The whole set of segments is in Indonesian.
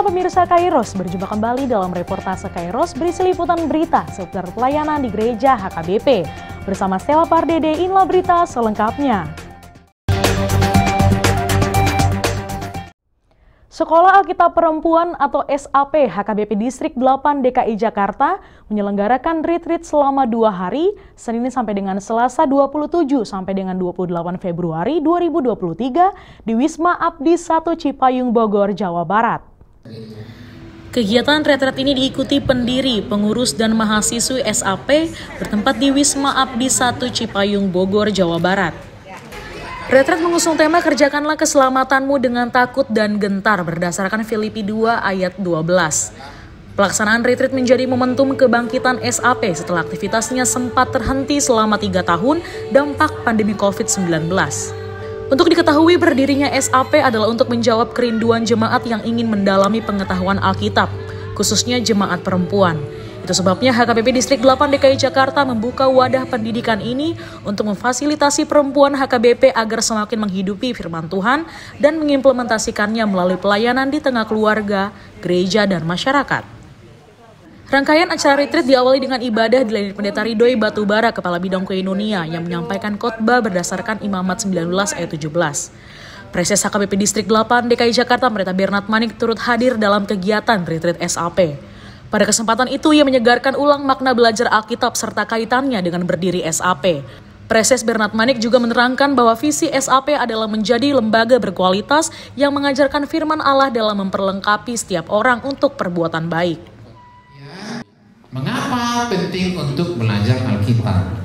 pemirsa Kairos, berjumpa kembali dalam reportase Kairos berisi liputan berita seputar pelayanan di gereja HKBP. Bersama Stella Pardede, inilah berita selengkapnya. Sekolah Alkitab Perempuan atau SAP HKBP Distrik 8 DKI Jakarta menyelenggarakan retreat selama 2 hari, Senin sampai dengan Selasa 27 sampai dengan 28 Februari 2023 di Wisma Abdi 1 Cipayung Bogor, Jawa Barat. Kegiatan retret ini diikuti pendiri, pengurus, dan mahasiswi SAP bertempat di Wisma Abdi 1 Cipayung Bogor, Jawa Barat. Retret mengusung tema kerjakanlah keselamatanmu dengan takut dan gentar berdasarkan Filipi 2 ayat 12. Pelaksanaan retret menjadi momentum kebangkitan SAP setelah aktivitasnya sempat terhenti selama 3 tahun dampak pandemi COVID-19. Untuk diketahui, berdirinya SAP adalah untuk menjawab kerinduan jemaat yang ingin mendalami pengetahuan Alkitab, khususnya jemaat perempuan. Itu sebabnya HKBP Distrik 8 DKI Jakarta membuka wadah pendidikan ini untuk memfasilitasi perempuan HKBP agar semakin menghidupi firman Tuhan dan mengimplementasikannya melalui pelayanan di tengah keluarga, gereja, dan masyarakat. Rangkaian acara retreat diawali dengan ibadah dilayani Pendeta Ridhoi Batubara, Kepala Bidang Koinonia, yang menyampaikan khotbah berdasarkan Imamat 19 ayat 17. Preses HKBP Distrik 8 DKI Jakarta Pendeta Bernard Manik turut hadir dalam kegiatan retreat SAP. Pada kesempatan itu, ia menyegarkan ulang makna belajar Alkitab serta kaitannya dengan berdiri SAP. Preses Bernard Manik juga menerangkan bahwa visi SAP adalah menjadi lembaga berkualitas yang mengajarkan firman Allah dalam memperlengkapi setiap orang untuk perbuatan baik. Mengapa penting untuk belajar Alkitab?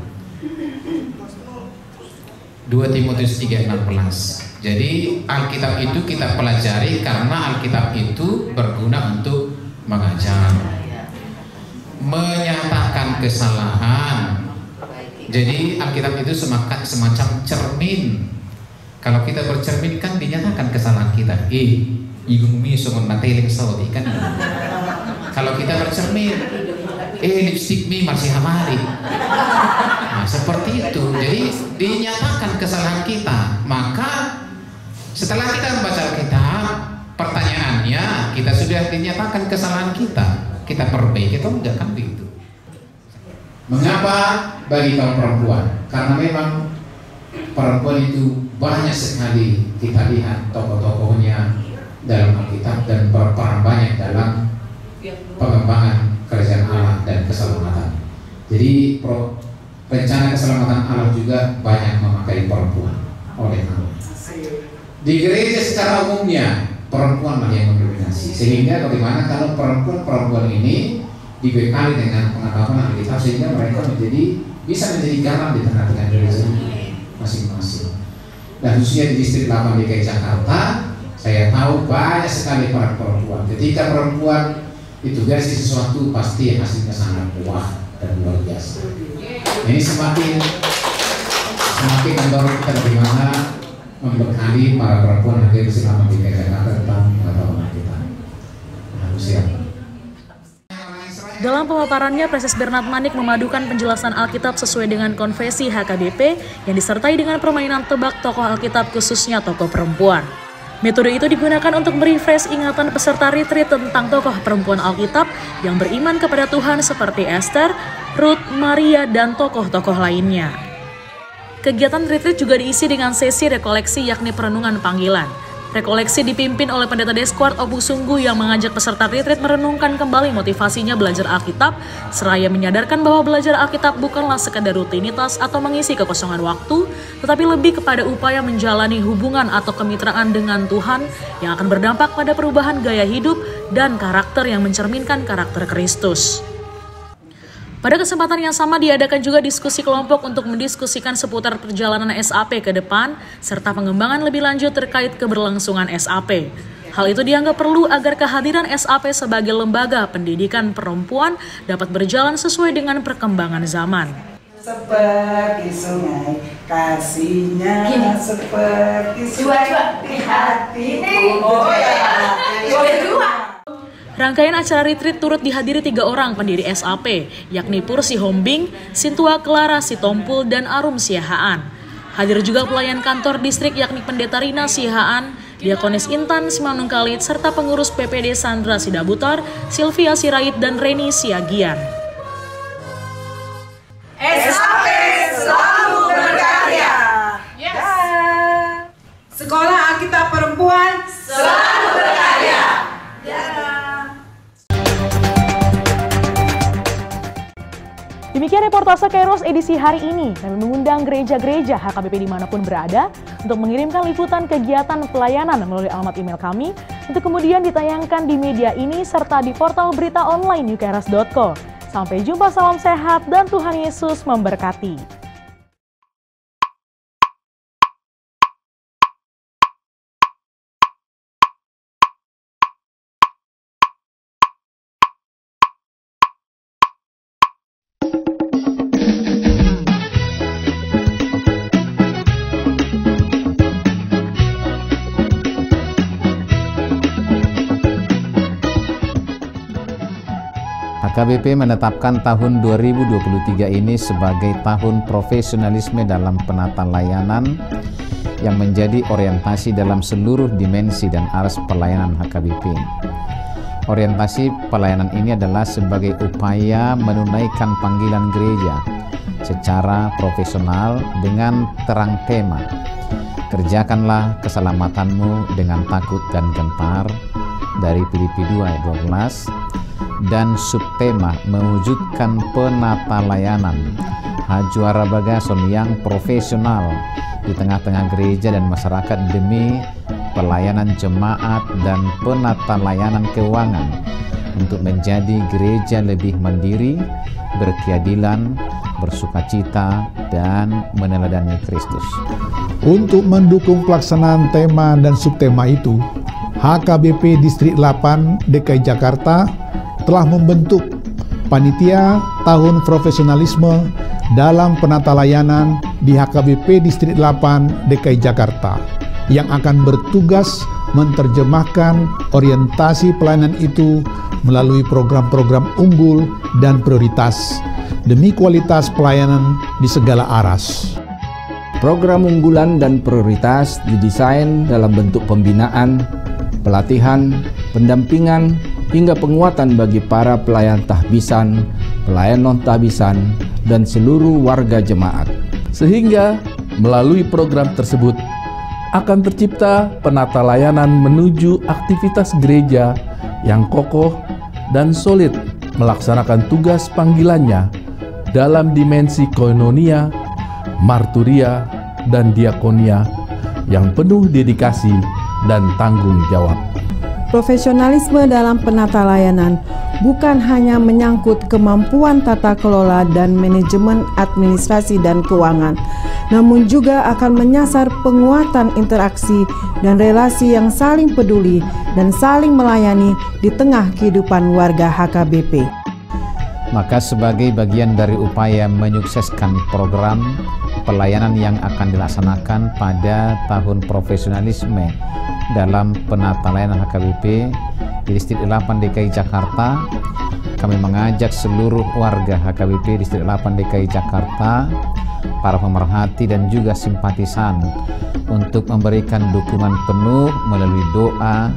2 Timotius 3:16. Jadi Alkitab itu kita pelajari karena Alkitab itu berguna untuk mengajar, menyatakan kesalahan. Jadi Alkitab itu semacam cermin. Kalau kita bercermin kan dinyatakan kesalahan kita. Igumi songon nateling saudi kan. Kalau kita bercermin, lipstick mi masih hamari. Nah, seperti itu. Jadi dinyatakan kesalahan kita. Maka setelah kita membaca Alkitab, pertanyaannya, kita sudah dinyatakan kesalahan kita perbaiki atau enggak, kan begitu. Mengapa bagi kaum perempuan? Karena memang perempuan itu banyak sekali kita lihat tokoh-tokohnya dalam Alkitab dan berperan banyak dalam pengembangan kerajaan Allah dan keselamatan. Jadi rencana keselamatan Allah juga banyak memakai perempuan oleh Allah. Di gereja secara umumnya perempuan yang mendominasi, sehingga bagaimana kalau perempuan ini dibekali dengan pengetahuan Alkitab sehingga mereka bisa menjadi garam di tengah-tengah gereja masing-masing. Dan khususnya di Distrik 8 DKI Jakarta, saya tahu banyak sekali para perempuan. Ketika perempuan itu dikasih sesuatu, pasti hasilnya sangat wah dan luar biasa. Ini semakin mendorong kita bagaimana membekali para perempuan yang bersama di Jakarta tentang pengetahuan kita. Harus siap. Dalam pemaparannya, Preses Bernard Manik memadukan penjelasan Alkitab sesuai dengan konfesi HKBP yang disertai dengan permainan tebak tokoh Alkitab khususnya tokoh perempuan. Metode itu digunakan untuk merefresh ingatan peserta retreat tentang tokoh perempuan Alkitab yang beriman kepada Tuhan seperti Esther, Ruth, Maria, dan tokoh-tokoh lainnya. Kegiatan retreat juga diisi dengan sesi rekoleksi yakni perenungan panggilan. Rekoleksi dipimpin oleh Pendeta Deskwart Opus Sungguh yang mengajak peserta retreat merenungkan kembali motivasinya belajar Alkitab, seraya menyadarkan bahwa belajar Alkitab bukanlah sekedar rutinitas atau mengisi kekosongan waktu, tetapi lebih kepada upaya menjalani hubungan atau kemitraan dengan Tuhan yang akan berdampak pada perubahan gaya hidup dan karakter yang mencerminkan karakter Kristus. Pada kesempatan yang sama diadakan juga diskusi kelompok untuk mendiskusikan seputar perjalanan SAP ke depan serta pengembangan lebih lanjut terkait keberlangsungan SAP. Hal itu dianggap perlu agar kehadiran SAP sebagai lembaga pendidikan perempuan dapat berjalan sesuai dengan perkembangan zaman. Seperti sungai kasihnya, seperti sungai di hatiku. Rangkaian acara retreat turut dihadiri 3 orang pendiri SAP, yakni Pur Sihombing, Sintua Clara Sitompul, dan Arum Siahaan. Hadir juga pelayan kantor distrik yakni Pendeta Rina Siahaan, Diakonis Intan Simanungkalit, serta pengurus PPD Sandra Sidabutar, Sylvia Sirait, dan Reni Siagian. SAP selalu berkarya. Yes. Sekolah Alkitab Perempuan selalu berkarya. Demikian reportase Kairos edisi hari ini. Kami mengundang gereja-gereja HKBP dimanapun berada untuk mengirimkan liputan kegiatan pelayanan melalui alamat email kami untuk kemudian ditayangkan di media ini serta di portal berita online ukairos.co. Sampai jumpa, salam sehat dan Tuhan Yesus memberkati. HKBP menetapkan tahun 2023 ini sebagai tahun profesionalisme dalam penata layanan yang menjadi orientasi dalam seluruh dimensi dan aras pelayanan HKBP. Orientasi pelayanan ini adalah sebagai upaya menunaikan panggilan gereja secara profesional dengan terang tema. Kerjakanlah keselamatanmu dengan takut dan gentar dari Filipi 2 ayat 12. Dan subtema mewujudkan penata layanan Hajuara Bagason yang profesional di tengah-tengah gereja dan masyarakat demi pelayanan jemaat dan penata layanan keuangan untuk menjadi gereja lebih mandiri, berkeadilan, bersukacita, dan meneladani Kristus. Untuk mendukung pelaksanaan tema dan subtema itu, HKBP Distrik 8 DKI Jakarta telah membentuk Panitia Tahun Profesionalisme dalam Penata Layanan di HKBP Distrik 8 DKI Jakarta yang akan bertugas menerjemahkan orientasi pelayanan itu melalui program-program unggul dan prioritas demi kualitas pelayanan di segala aras. Program unggulan dan prioritas didesain dalam bentuk pembinaan, pelatihan, pendampingan, hingga penguatan bagi para pelayan tahbisan, pelayan non-tahbisan, dan seluruh warga jemaat. Sehingga melalui program tersebut akan tercipta penata layanan menuju aktivitas gereja yang kokoh dan solid melaksanakan tugas panggilannya dalam dimensi koinonia, marturia, dan diakonia yang penuh dedikasi dan tanggung jawab. Profesionalisme dalam penata layanan bukan hanya menyangkut kemampuan tata kelola dan manajemen administrasi dan keuangan, namun juga akan menyasar penguatan interaksi dan relasi yang saling peduli dan saling melayani di tengah kehidupan warga HKBP. Maka sebagai bagian dari upaya menyukseskan program pelayanan yang akan dilaksanakan pada tahun profesionalisme dalam penata layanan HKBP di Distrik 8 DKI Jakarta, kami mengajak seluruh warga HKBP Distrik 8 DKI Jakarta, para pemerhati dan juga simpatisan untuk memberikan dukungan penuh melalui doa,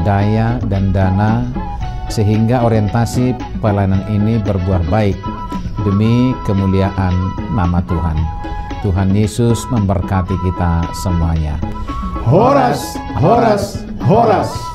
daya, dan dana sehingga orientasi pelayanan ini berbuah baik demi kemuliaan nama Tuhan. Tuhan Yesus memberkati kita semuanya. Horas, horas, horas.